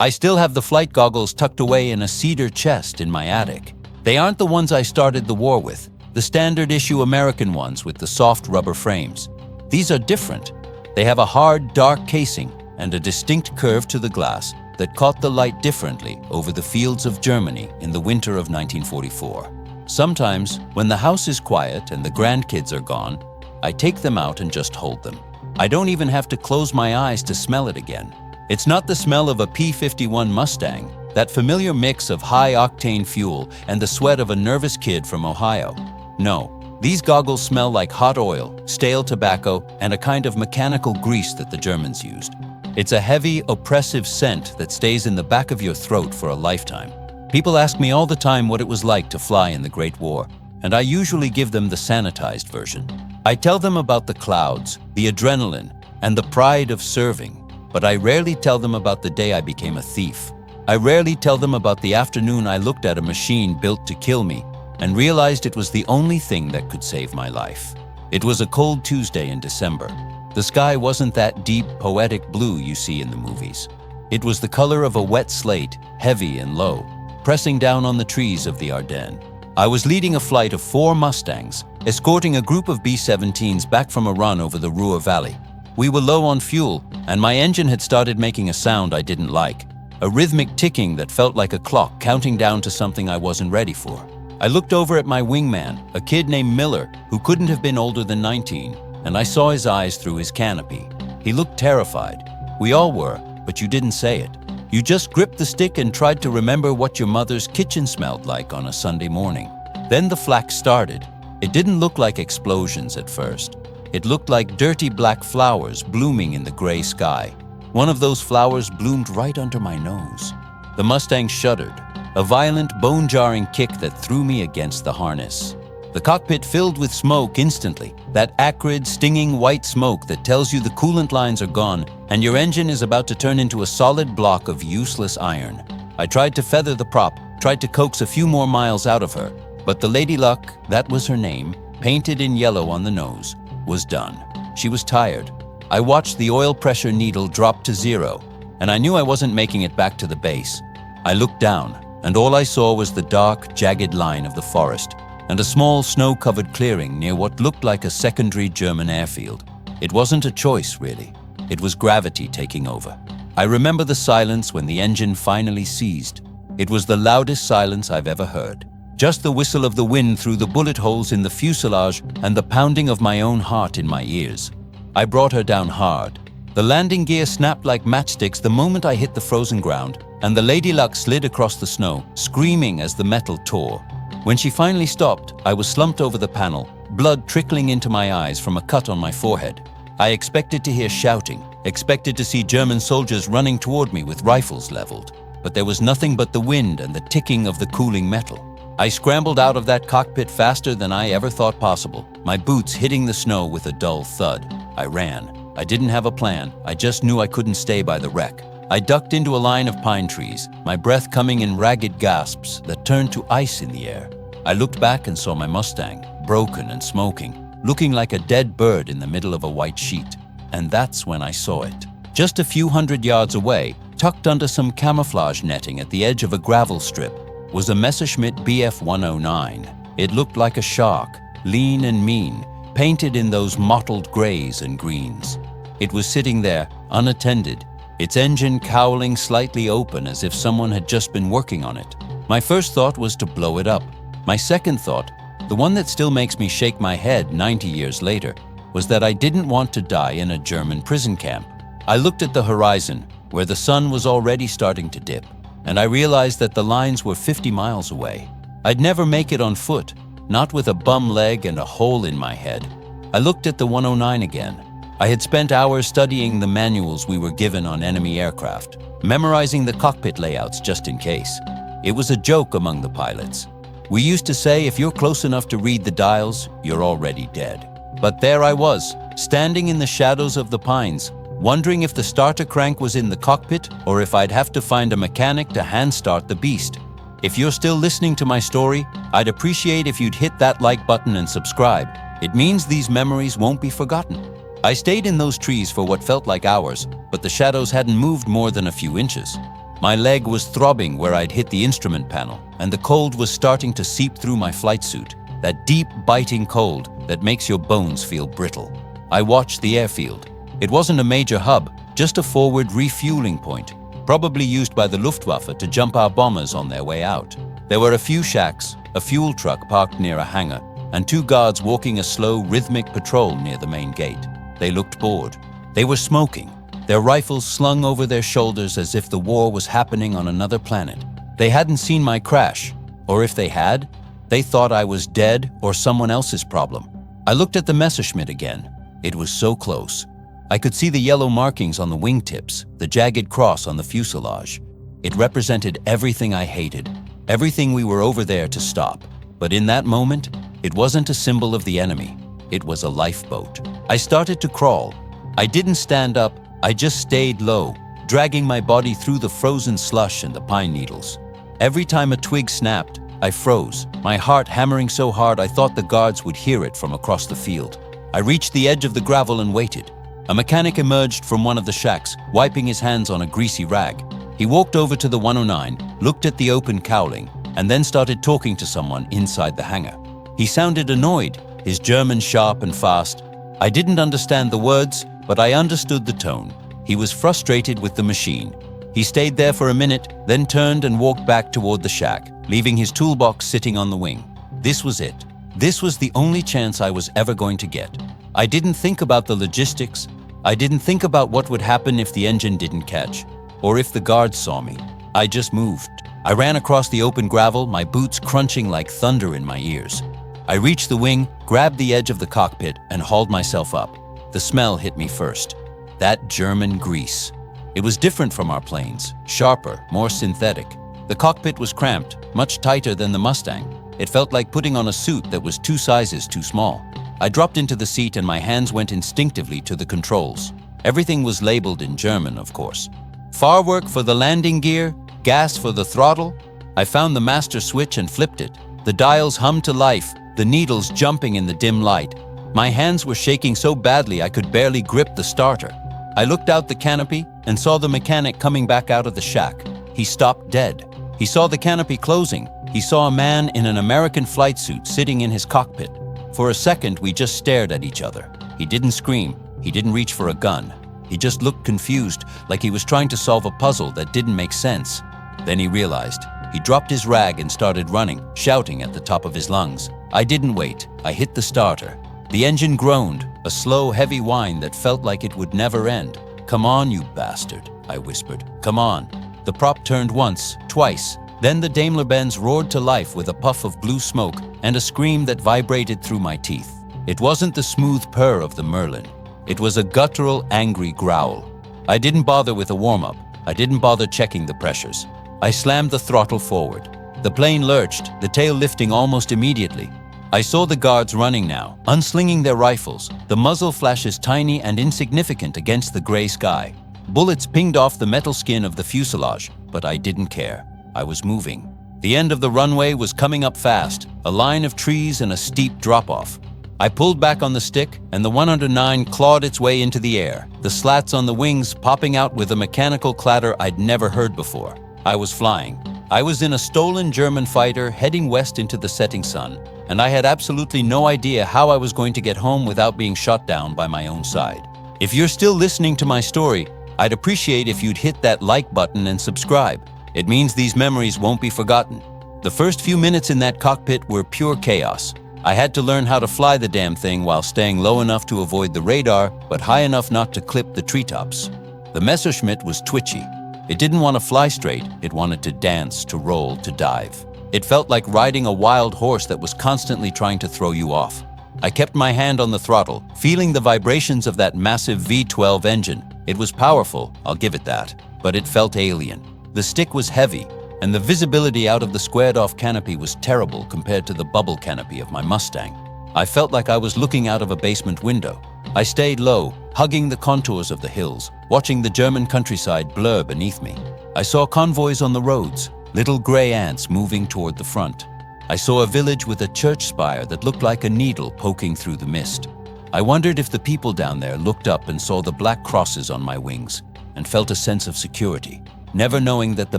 I still have the flight goggles tucked away in a cedar chest in my attic. They aren't the ones I started the war with, the standard issue American ones with the soft rubber frames. These are different. They have a hard, dark casing and a distinct curve to the glass that caught the light differently over the fields of Germany in the winter of 1944. Sometimes, when the house is quiet and the grandkids are gone, I take them out and just hold them. I don't even have to close my eyes to smell it again. It's not the smell of a P-51 Mustang, that familiar mix of high-octane fuel and the sweat of a nervous kid from Ohio. No, these goggles smell like hot oil, stale tobacco, and a kind of mechanical grease that the Germans used. It's a heavy, oppressive scent that stays in the back of your throat for a lifetime. People ask me all the time what it was like to fly in the Great War, and I usually give them the sanitized version. I tell them about the clouds, the adrenaline, and the pride of serving, but I rarely tell them about the day I became a thief. I rarely tell them about the afternoon I looked at a machine built to kill me and realized it was the only thing that could save my life. It was a cold Tuesday in December. The sky wasn't that deep, poetic blue you see in the movies. It was the color of a wet slate, heavy and low, pressing down on the trees of the Ardennes. I was leading a flight of 4 Mustangs, escorting a group of B-17s back from a run over the Ruhr Valley. We were low on fuel, and my engine had started making a sound I didn't like, a rhythmic ticking that felt like a clock counting down to something I wasn't ready for. I looked over at my wingman, a kid named Miller, who couldn't have been older than 19, and I saw his eyes through his canopy. He looked terrified. We all were, but you didn't say it. You just gripped the stick and tried to remember what your mother's kitchen smelled like on a Sunday morning. Then the flak started. It didn't look like explosions at first. It looked like dirty black flowers blooming in the gray sky. One of those flowers bloomed right under my nose. The Mustang shuddered, a violent, bone-jarring kick that threw me against the harness. The cockpit filled with smoke instantly, that acrid, stinging white smoke that tells you the coolant lines are gone and your engine is about to turn into a solid block of useless iron. I tried to feather the prop, tried to coax a few more miles out of her, but the Lady Luck, that was her name, painted in yellow on the nose, was done. She was tired. I watched the oil pressure needle drop to 0, and I knew I wasn't making it back to the base. I looked down, and all I saw was the dark, jagged line of the forest, and a small snow-covered clearing near what looked like a secondary German airfield. It wasn't a choice, really. It was gravity taking over. I remember the silence when the engine finally ceased. It was the loudest silence I've ever heard. Just the whistle of the wind through the bullet holes in the fuselage and the pounding of my own heart in my ears. I brought her down hard. The landing gear snapped like matchsticks the moment I hit the frozen ground, and the Lady Luck slid across the snow, screaming as the metal tore. When she finally stopped, I was slumped over the panel, blood trickling into my eyes from a cut on my forehead. I expected to hear shouting, expected to see German soldiers running toward me with rifles leveled, but there was nothing but the wind and the ticking of the cooling metal. I scrambled out of that cockpit faster than I ever thought possible, my boots hitting the snow with a dull thud. I ran. I didn't have a plan. I just knew I couldn't stay by the wreck. I ducked into a line of pine trees, my breath coming in ragged gasps that turned to ice in the air. I looked back and saw my Mustang, broken and smoking, looking like a dead bird in the middle of a white sheet. And that's when I saw it. Just a few hundred yards away, tucked under some camouflage netting at the edge of a gravel strip, was a Messerschmitt Bf 109. It looked like a shark, lean and mean, painted in those mottled grays and greens. It was sitting there, unattended, its engine cowling slightly open as if someone had just been working on it. My first thought was to blow it up. My second thought, the one that still makes me shake my head 90 years later, was that I didn't want to die in a German prison camp. I looked at the horizon, where the sun was already starting to dip, and I realized that the lines were 50 miles away. I'd never make it on foot, not with a bum leg and a hole in my head. I looked at the 109 again. I had spent hours studying the manuals we were given on enemy aircraft, memorizing the cockpit layouts just in case. It was a joke among the pilots. We used to say if you're close enough to read the dials, you're already dead. But there I was, standing in the shadows of the pines, wondering if the starter crank was in the cockpit or if I'd have to find a mechanic to hand start the beast. If you're still listening to my story, I'd appreciate if you'd hit that like button and subscribe. It means these memories won't be forgotten. I stayed in those trees for what felt like hours, but the shadows hadn't moved more than a few inches. My leg was throbbing where I'd hit the instrument panel, and the cold was starting to seep through my flight suit, that deep, biting cold that makes your bones feel brittle. I watched the airfield. It wasn't a major hub, just a forward refueling point, probably used by the Luftwaffe to jump our bombers on their way out. There were a few shacks, a fuel truck parked near a hangar, and 2 guards walking a slow, rhythmic patrol near the main gate. They looked bored. They were smoking, their rifles slung over their shoulders as if the war was happening on another planet. They hadn't seen my crash, or if they had, they thought I was dead or someone else's problem. I looked at the Messerschmitt again. It was so close. I could see the yellow markings on the wingtips, the jagged cross on the fuselage. It represented everything I hated, everything we were over there to stop. But in that moment, it wasn't a symbol of the enemy. It was a lifeboat. I started to crawl. I didn't stand up, I just stayed low, dragging my body through the frozen slush and the pine needles. Every time a twig snapped, I froze, my heart hammering so hard I thought the guards would hear it from across the field. I reached the edge of the gravel and waited. A mechanic emerged from one of the shacks, wiping his hands on a greasy rag. He walked over to the 109, looked at the open cowling, and then started talking to someone inside the hangar. He sounded annoyed, his German sharp and fast. I didn't understand the words, but I understood the tone. He was frustrated with the machine. He stayed there for a minute, then turned and walked back toward the shack, leaving his toolbox sitting on the wing. This was it. This was the only chance I was ever going to get. I didn't think about the logistics. I didn't think about what would happen if the engine didn't catch, or if the guards saw me. I just moved. I ran across the open gravel, my boots crunching like thunder in my ears. I reached the wing, grabbed the edge of the cockpit, and hauled myself up. The smell hit me first. That German grease. It was different from our planes, sharper, more synthetic. The cockpit was cramped, much tighter than the Mustang. It felt like putting on a suit that was 2 sizes too small. I dropped into the seat and my hands went instinctively to the controls. Everything was labeled in German, of course. Far work for the landing gear, gas for the throttle. I found the master switch and flipped it. The dials hummed to life, the needles jumping in the dim light. My hands were shaking so badly I could barely grip the starter. I looked out the canopy and saw the mechanic coming back out of the shack. He stopped dead. He saw the canopy closing. He saw a man in an American flight suit sitting in his cockpit. For a second, we just stared at each other. He didn't scream. He didn't reach for a gun. He just looked confused, like he was trying to solve a puzzle that didn't make sense. Then he realized. He dropped his rag and started running, shouting at the top of his lungs. I didn't wait. I hit the starter. The engine groaned, a slow, heavy whine that felt like it would never end. "Come on, you bastard," I whispered. "Come on." The prop turned once, twice. Then the Daimler-Benz roared to life with a puff of blue smoke and a scream that vibrated through my teeth. It wasn't the smooth purr of the Merlin. It was a guttural, angry growl. I didn't bother with a warm-up. I didn't bother checking the pressures. I slammed the throttle forward. The plane lurched, the tail lifting almost immediately. I saw the guards running now, unslinging their rifles, the muzzle flashes tiny and insignificant against the gray sky. Bullets pinged off the metal skin of the fuselage, but I didn't care. I was moving. The end of the runway was coming up fast, a line of trees and a steep drop-off. I pulled back on the stick, and the 109 clawed its way into the air, the slats on the wings popping out with a mechanical clatter I'd never heard before. I was flying. I was in a stolen German fighter heading west into the setting sun, and I had absolutely no idea how I was going to get home without being shot down by my own side. If you're still listening to my story, I'd appreciate if you'd hit that like button and subscribe. It means these memories won't be forgotten. The first few minutes in that cockpit were pure chaos. I had to learn how to fly the damn thing while staying low enough to avoid the radar, but high enough not to clip the treetops. The Messerschmitt was twitchy. It didn't want to fly straight, it wanted to dance, to roll, to dive. It felt like riding a wild horse that was constantly trying to throw you off. I kept my hand on the throttle, feeling the vibrations of that massive V12 engine. It was powerful, I'll give it that, but it felt alien. The stick was heavy, and the visibility out of the squared-off canopy was terrible compared to the bubble canopy of my Mustang. I felt like I was looking out of a basement window. I stayed low, hugging the contours of the hills, watching the German countryside blur beneath me. I saw convoys on the roads, little gray ants moving toward the front. I saw a village with a church spire that looked like a needle poking through the mist. I wondered if the people down there looked up and saw the black crosses on my wings and felt a sense of security. never knowing that the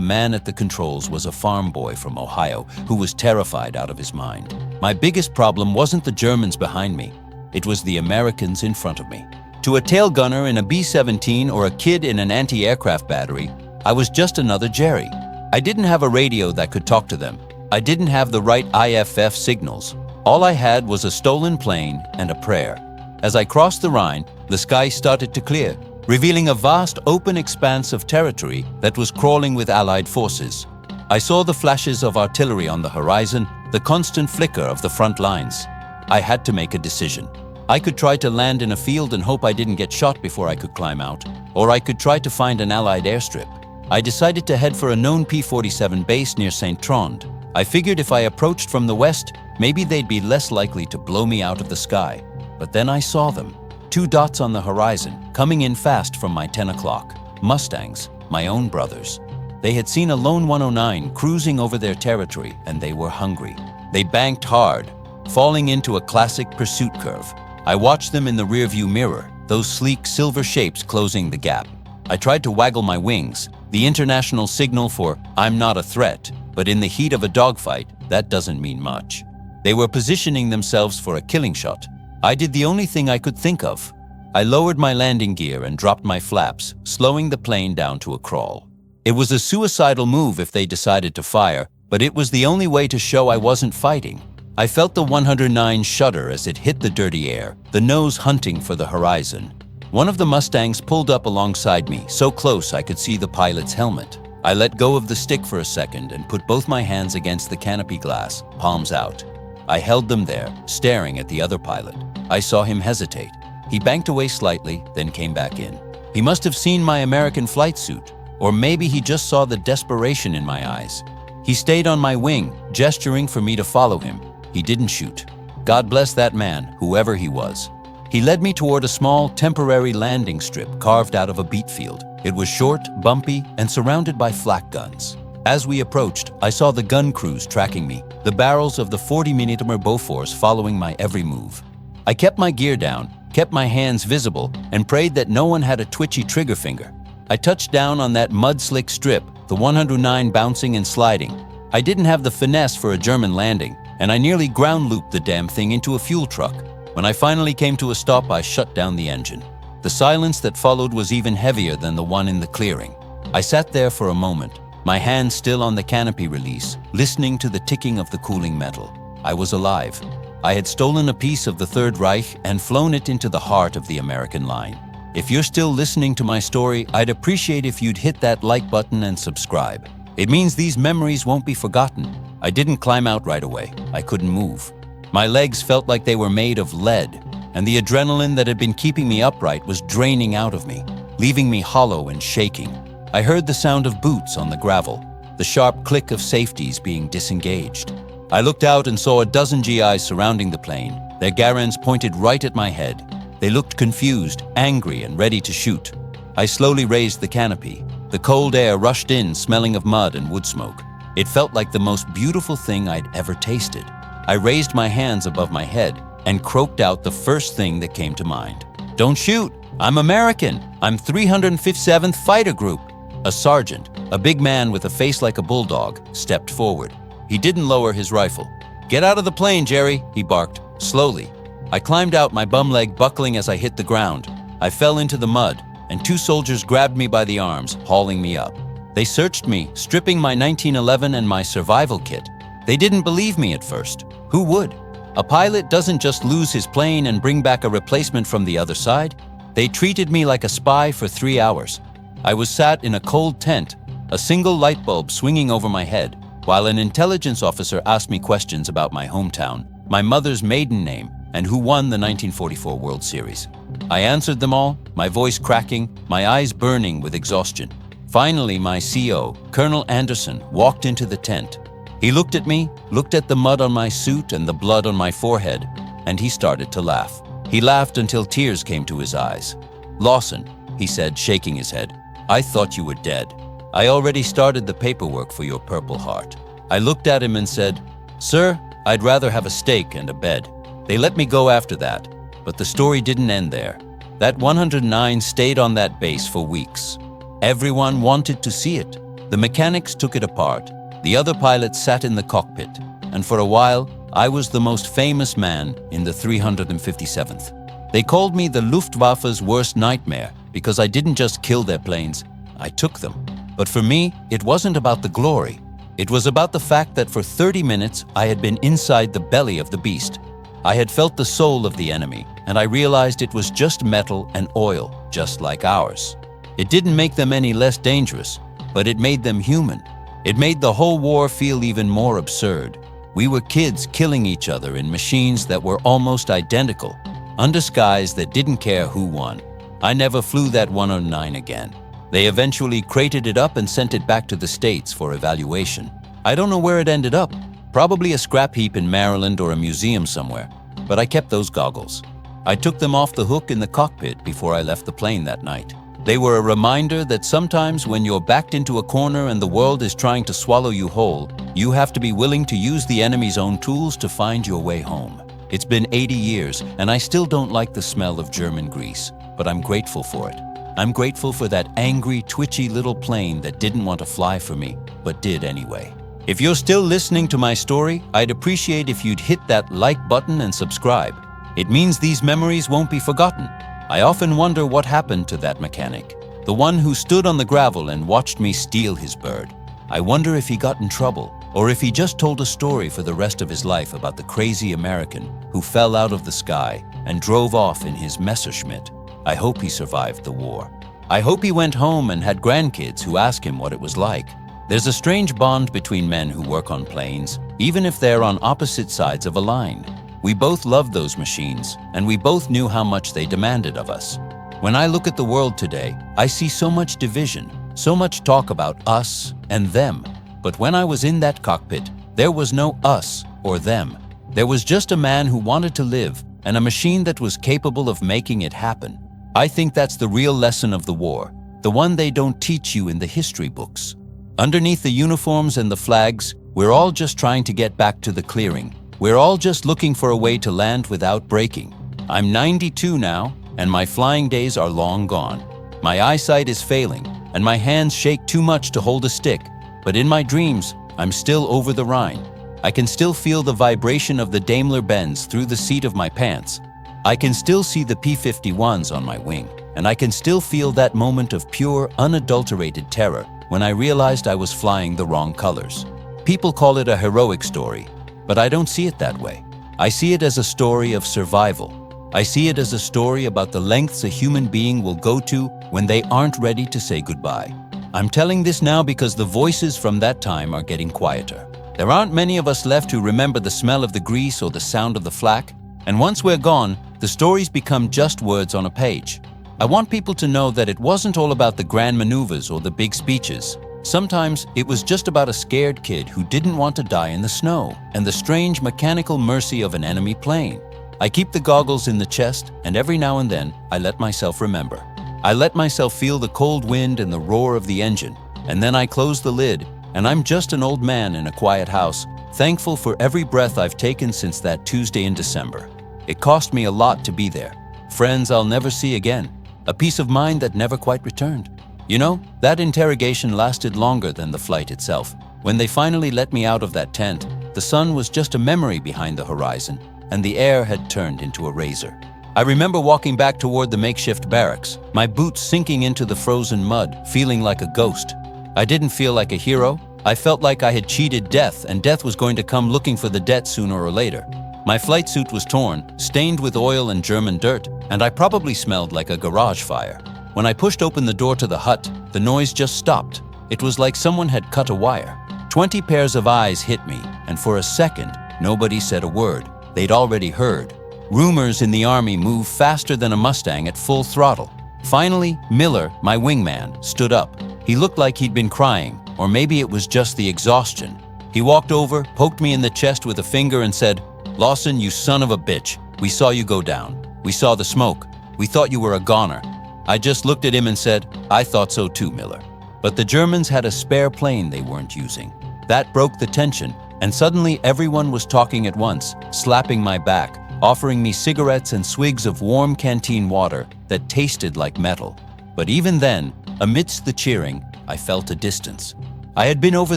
man at the controls was a farm boy from Ohio who was terrified out of his mind. My biggest problem wasn't the Germans behind me. It was the Americans in front of me. To a tail gunner in a B-17 or a kid in an anti-aircraft battery, I was just another Jerry. I didn't have a radio that could talk to them. I didn't have the right IFF signals. All I had was a stolen plane and a prayer. As I crossed the Rhine, the sky started to clear, revealing a vast open expanse of territory that was crawling with Allied forces. I saw the flashes of artillery on the horizon, the constant flicker of the front lines. I had to make a decision. I could try to land in a field and hope I didn't get shot before I could climb out, or I could try to find an Allied airstrip. I decided to head for a known P-47 base near St. Trond. I figured if I approached from the west, maybe they'd be less likely to blow me out of the sky. But then I saw them. 2 dots on the horizon, coming in fast from my 10 o'clock. Mustangs, my own brothers. They had seen a lone 109 cruising over their territory, and they were hungry. They banked hard, falling into a classic pursuit curve. I watched them in the rearview mirror, those sleek silver shapes closing the gap. I tried to waggle my wings, the international signal for "I'm not a threat," but in the heat of a dogfight, that doesn't mean much. They were positioning themselves for a killing shot. I did the only thing I could think of. I lowered my landing gear and dropped my flaps, slowing the plane down to a crawl. It was a suicidal move if they decided to fire, but it was the only way to show I wasn't fighting. I felt the 109 shudder as it hit the dirty air, the nose hunting for the horizon. One of the Mustangs pulled up alongside me, so close I could see the pilot's helmet. I let go of the stick for a second and put both my hands against the canopy glass, palms out. I held them there, staring at the other pilot. I saw him hesitate. He banked away slightly, then came back in. He must have seen my American flight suit, or maybe he just saw the desperation in my eyes. He stayed on my wing, gesturing for me to follow him. He didn't shoot. God bless that man, whoever he was. He led me toward a small, temporary landing strip carved out of a beet field. It was short, bumpy, and surrounded by flak guns. As we approached, I saw the gun crews tracking me, the barrels of the 40mm Bofors following my every move. I kept my gear down, kept my hands visible, and prayed that no one had a twitchy trigger finger. I touched down on that mud-slick strip, the 109 bouncing and sliding. I didn't have the finesse for a German landing, and I nearly ground-looped the damn thing into a fuel truck. When I finally came to a stop, I shut down the engine. The silence that followed was even heavier than the one in the clearing. I sat there for a moment, my hand still on the canopy release, listening to the ticking of the cooling metal. I was alive. I had stolen a piece of the Third Reich and flown it into the heart of the American line. If you're still listening to my story, I'd appreciate if you'd hit that like button and subscribe. It means these memories won't be forgotten. I didn't climb out right away. I couldn't move. My legs felt like they were made of lead, and the adrenaline that had been keeping me upright was draining out of me, leaving me hollow and shaking. I heard the sound of boots on the gravel, the sharp click of safeties being disengaged. I looked out and saw a dozen GIs surrounding the plane, their Garans pointed right at my head. They looked confused, angry, and ready to shoot. I slowly raised the canopy. The cold air rushed in, smelling of mud and wood smoke. It felt like the most beautiful thing I'd ever tasted. I raised my hands above my head and croaked out the first thing that came to mind. "Don't shoot! I'm American! I'm 357th Fighter Group!" A sergeant, a big man with a face like a bulldog, stepped forward. He didn't lower his rifle. "Get out of the plane, Jerry," he barked, slowly. I climbed out, my bum leg buckling as I hit the ground. I fell into the mud, and 2 soldiers grabbed me by the arms, hauling me up. They searched me, stripping my 1911 and my survival kit. They didn't believe me at first. Who would? A pilot doesn't just lose his plane and bring back a replacement from the other side. They treated me like a spy for 3 hours. I was sat in a cold tent, a single light bulb swinging over my head, while an intelligence officer asked me questions about my hometown, my mother's maiden name, and who won the 1944 World Series. I answered them all, my voice cracking, my eyes burning with exhaustion. Finally, my CO, Colonel Anderson, walked into the tent. He looked at me, looked at the mud on my suit and the blood on my forehead, and he started to laugh. He laughed until tears came to his eyes. "Lawson," he said, shaking his head, "I thought you were dead. I already started the paperwork for your Purple Heart." I looked at him and said, "Sir, I'd rather have a steak and a bed." They let me go after that, but the story didn't end there. That 109 stayed on that base for weeks. Everyone wanted to see it. The mechanics took it apart. The other pilots sat in the cockpit. And for a while, I was the most famous man in the 357th. They called me the Luftwaffe's worst nightmare because I didn't just kill their planes, I took them. But for me, it wasn't about the glory. It was about the fact that for 30 minutes, I had been inside the belly of the beast. I had felt the soul of the enemy, and I realized it was just metal and oil, just like ours. It didn't make them any less dangerous, but it made them human. It made the whole war feel even more absurd. We were kids killing each other in machines that were almost identical, under skies that didn't care who won. I never flew that 109 again. They eventually crated it up and sent it back to the States for evaluation. I don't know where it ended up, probably a scrap heap in Maryland or a museum somewhere, but I kept those goggles. I took them off the hook in the cockpit before I left the plane that night. They were a reminder that sometimes when you're backed into a corner and the world is trying to swallow you whole, you have to be willing to use the enemy's own tools to find your way home. It's been 80 years, and I still don't like the smell of German grease, but I'm grateful for it. I'm grateful for that angry, twitchy little plane that didn't want to fly for me, but did anyway. If you're still listening to my story, I'd appreciate if you'd hit that like button and subscribe. It means these memories won't be forgotten. I often wonder what happened to that mechanic, the one who stood on the gravel and watched me steal his bird. I wonder if he got in trouble, or if he just told a story for the rest of his life about the crazy American who fell out of the sky and drove off in his Messerschmitt. I hope he survived the war. I hope he went home and had grandkids who ask him what it was like. There's a strange bond between men who work on planes, even if they're on opposite sides of a line. We both loved those machines, and we both knew how much they demanded of us. When I look at the world today, I see so much division, so much talk about us and them. But when I was in that cockpit, there was no us or them. There was just a man who wanted to live and a machine that was capable of making it happen. I think that's the real lesson of the war, the one they don't teach you in the history books. Underneath the uniforms and the flags, we're all just trying to get back to the clearing. We're all just looking for a way to land without breaking. I'm 92 now, and my flying days are long gone. My eyesight is failing, and my hands shake too much to hold a stick. But in my dreams, I'm still over the Rhine. I can still feel the vibration of the Daimler-Benz through the seat of my pants. I can still see the P-51s on my wing, and I can still feel that moment of pure, unadulterated terror when I realized I was flying the wrong colors. People call it a heroic story, but I don't see it that way. I see it as a story of survival. I see it as a story about the lengths a human being will go to when they aren't ready to say goodbye. I'm telling this now because the voices from that time are getting quieter. There aren't many of us left who remember the smell of the grease or the sound of the flak, and once we're gone, the stories become just words on a page. I want people to know that it wasn't all about the grand maneuvers or the big speeches. Sometimes it was just about a scared kid who didn't want to die in the snow and the strange mechanical mercy of an enemy plane. I keep the goggles in the chest, and every now and then I let myself remember. I let myself feel the cold wind and the roar of the engine, and then I close the lid, and I'm just an old man in a quiet house, thankful for every breath I've taken since that Tuesday in December. It cost me a lot to be there. Friends I'll never see again. A peace of mind that never quite returned. You know, that interrogation lasted longer than the flight itself. When they finally let me out of that tent, the sun was just a memory behind the horizon, and the air had turned into a razor. I remember walking back toward the makeshift barracks, my boots sinking into the frozen mud, feeling like a ghost. I didn't feel like a hero. I felt like I had cheated death, and death was going to come looking for the debt sooner or later. My flight suit was torn, stained with oil and German dirt, and I probably smelled like a garage fire. When I pushed open the door to the hut, the noise just stopped. It was like someone had cut a wire. 20 pairs of eyes hit me, and for a second, nobody said a word. They'd already heard. Rumors in the army move faster than a Mustang at full throttle. Finally, Miller, my wingman, stood up. He looked like he'd been crying, or maybe it was just the exhaustion. He walked over, poked me in the chest with a finger and said, "Lawson, you son of a bitch. We saw you go down. We saw the smoke. We thought you were a goner." I just looked at him and said, "I thought so too, Miller." But the Germans had a spare plane they weren't using. That broke the tension, and suddenly everyone was talking at once, slapping my back, offering me cigarettes and swigs of warm canteen water that tasted like metal. But even then, amidst the cheering, I felt a distance. I had been over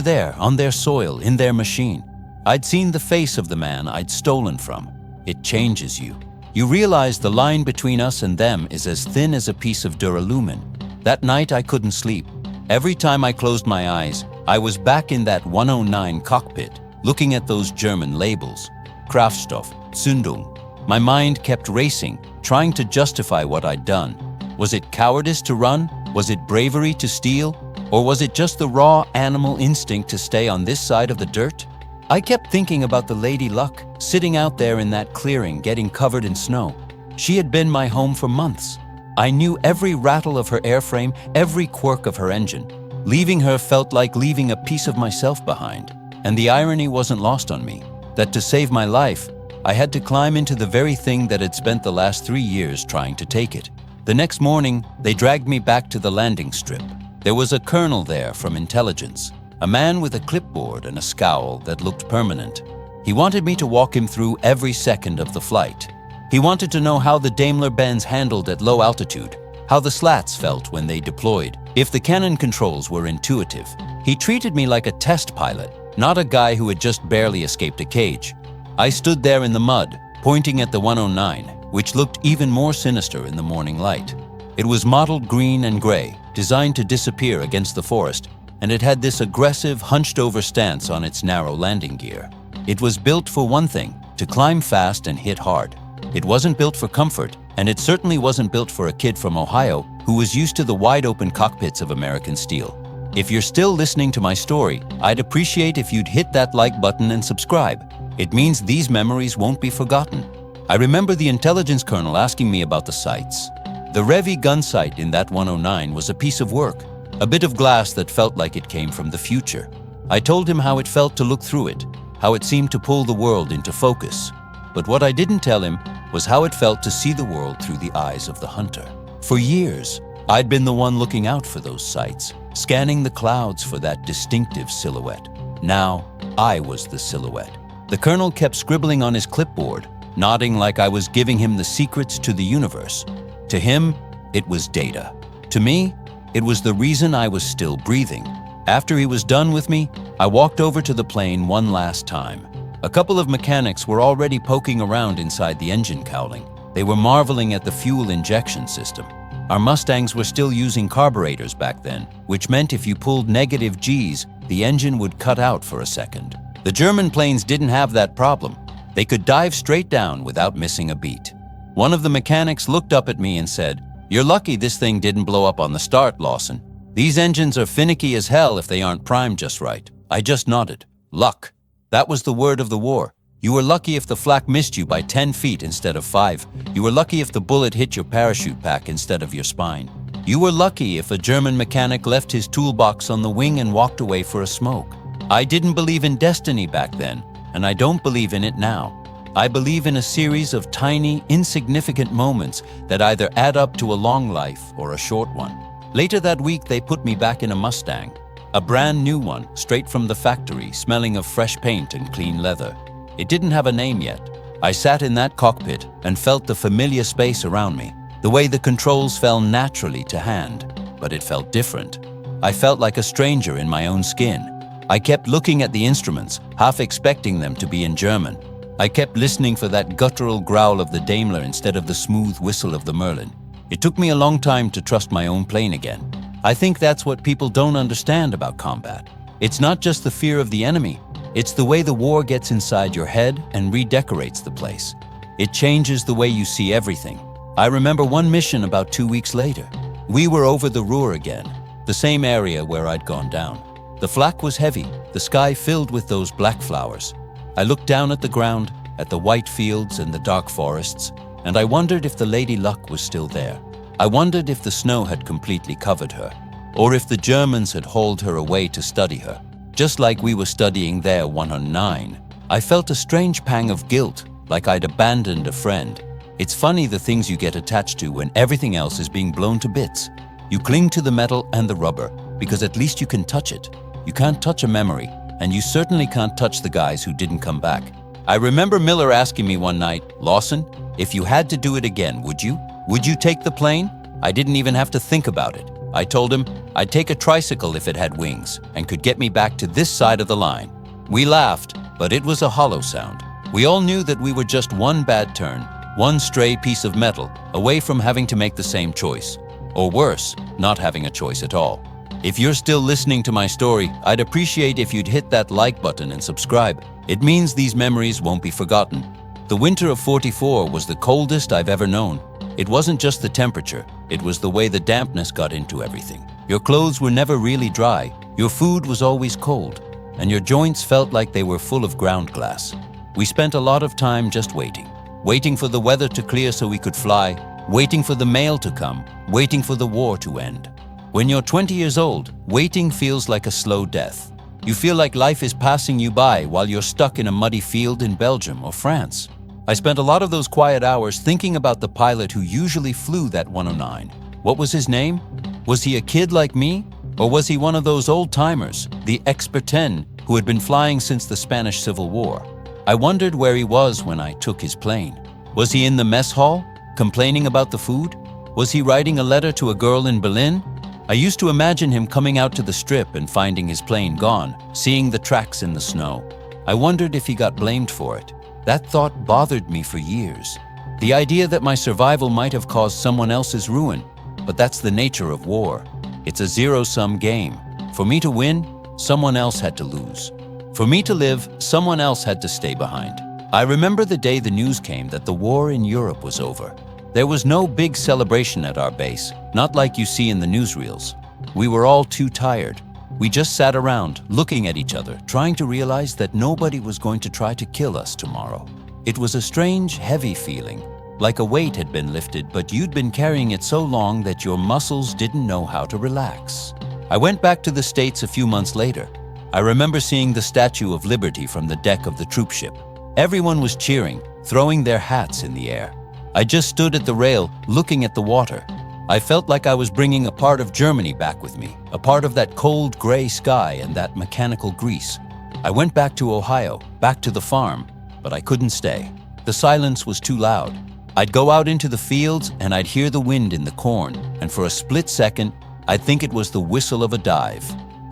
there, on their soil, in their machine. I'd seen the face of the man I'd stolen from. It changes you. You realize the line between us and them is as thin as a piece of duralumin. That night I couldn't sleep. Every time I closed my eyes, I was back in that 109 cockpit, looking at those German labels. Kraftstoff, Zündung. My mind kept racing, trying to justify what I'd done. Was it cowardice to run? Was it bravery to steal? Or was it just the raw animal instinct to stay on this side of the dirt? I kept thinking about the Lady Luck, sitting out there in that clearing, getting covered in snow. She had been my home for months. I knew every rattle of her airframe, every quirk of her engine. Leaving her felt like leaving a piece of myself behind. And the irony wasn't lost on me, that to save my life, I had to climb into the very thing that had spent the last 3 years trying to take it. The next morning, they dragged me back to the landing strip. There was a colonel there from intelligence, a man with a clipboard and a scowl that looked permanent. He wanted me to walk him through every second of the flight. He wanted to know how the Daimler-Benz handled at low altitude, how the slats felt when they deployed, if the cannon controls were intuitive. He treated me like a test pilot, not a guy who had just barely escaped a cage. I stood there in the mud, pointing at the 109, which looked even more sinister in the morning light. It was mottled green and gray, designed to disappear against the forest, and it had this aggressive, hunched-over stance on its narrow landing gear. It was built for one thing, to climb fast and hit hard. It wasn't built for comfort, and it certainly wasn't built for a kid from Ohio who was used to the wide-open cockpits of American steel. If you're still listening to my story, I'd appreciate if you'd hit that like button and subscribe. It means these memories won't be forgotten. I remember the intelligence colonel asking me about the sights. The Revi gun sight in that 109 was a piece of work, a bit of glass that felt like it came from the future. I told him how it felt to look through it, how it seemed to pull the world into focus. But what I didn't tell him was how it felt to see the world through the eyes of the hunter. For years, I'd been the one looking out for those sights, scanning the clouds for that distinctive silhouette. Now, I was the silhouette. The colonel kept scribbling on his clipboard, nodding like I was giving him the secrets to the universe. To him, it was data. To me, it was the reason I was still breathing. After he was done with me, I walked over to the plane one last time. A couple of mechanics were already poking around inside the engine cowling. They were marveling at the fuel injection system. Our Mustangs were still using carburetors back then, which meant if you pulled negative Gs, the engine would cut out for a second. The German planes didn't have that problem. They could dive straight down without missing a beat. One of the mechanics looked up at me and said, "You're lucky this thing didn't blow up on the start, Lawson. These engines are finicky as hell if they aren't primed just right." I just nodded. Luck. That was the word of the war. You were lucky if the flak missed you by 10 feet instead of 5. You were lucky if the bullet hit your parachute pack instead of your spine. You were lucky if a German mechanic left his toolbox on the wing and walked away for a smoke. I didn't believe in destiny back then, and I don't believe in it now. I believe in a series of tiny, insignificant moments that either add up to a long life or a short one. Later that week, they put me back in a Mustang, a brand new one, straight from the factory, smelling of fresh paint and clean leather. It didn't have a name yet. I sat in that cockpit and felt the familiar space around me, the way the controls fell naturally to hand, but it felt different. I felt like a stranger in my own skin. I kept looking at the instruments, half expecting them to be in German. I kept listening for that guttural growl of the Daimler instead of the smooth whistle of the Merlin. It took me a long time to trust my own plane again. I think that's what people don't understand about combat. It's not just the fear of the enemy. It's the way the war gets inside your head and redecorates the place. It changes the way you see everything. I remember one mission about 2 weeks later. We were over the Ruhr again, the same area where I'd gone down. The flak was heavy, the sky filled with those black flowers. I looked down at the ground, at the white fields and the dark forests, and I wondered if the Lady Luck was still there. I wondered if the snow had completely covered her, or if the Germans had hauled her away to study her. Just like we were studying their 109, I felt a strange pang of guilt, like I'd abandoned a friend. It's funny the things you get attached to when everything else is being blown to bits. You cling to the metal and the rubber, because at least you can touch it. You can't touch a memory, and you certainly can't touch the guys who didn't come back. I remember Miller asking me one night, "Lawson, if you had to do it again, would you? Would you take the plane?" I didn't even have to think about it. I told him I'd take a tricycle if it had wings and could get me back to this side of the line. We laughed, but it was a hollow sound. We all knew that we were just one bad turn, one stray piece of metal away from having to make the same choice. Or worse, not having a choice at all. If you're still listening to my story, I'd appreciate if you'd hit that like button and subscribe. It means these memories won't be forgotten. The winter of '44 was the coldest I've ever known. It wasn't just the temperature, it was the way the dampness got into everything. Your clothes were never really dry, your food was always cold, and your joints felt like they were full of ground glass. We spent a lot of time just waiting for the weather to clear so we could fly, waiting for the mail to come, waiting for the war to end. When you're 20 years old, waiting feels like a slow death. You feel like life is passing you by while you're stuck in a muddy field in Belgium or France. I spent a lot of those quiet hours thinking about the pilot who usually flew that 109. What was his name? Was he a kid like me? Or was he one of those old-timers, the Expert 10, who had been flying since the Spanish Civil War? I wondered where he was when I took his plane. Was he in the mess hall, complaining about the food? Was he writing a letter to a girl in Berlin? I used to imagine him coming out to the strip and finding his plane gone, seeing the tracks in the snow. I wondered if he got blamed for it. That thought bothered me for years. The idea that my survival might have caused someone else's ruin. But that's the nature of war. It's a zero-sum game. For me to win, someone else had to lose. For me to live, someone else had to stay behind. I remember the day the news came that the war in Europe was over. There was no big celebration at our base, not like you see in the newsreels. We were all too tired. We just sat around, looking at each other, trying to realize that nobody was going to try to kill us tomorrow. It was a strange, heavy feeling, like a weight had been lifted, but you'd been carrying it so long that your muscles didn't know how to relax. I went back to the States a few months later. I remember seeing the Statue of Liberty from the deck of the troop ship. Everyone was cheering, throwing their hats in the air. I just stood at the rail, looking at the water. I felt like I was bringing a part of Germany back with me, a part of that cold gray sky and that mechanical grease. I went back to Ohio, back to the farm, but I couldn't stay. The silence was too loud. I'd go out into the fields and I'd hear the wind in the corn, and for a split second, I'd think it was the whistle of a dive.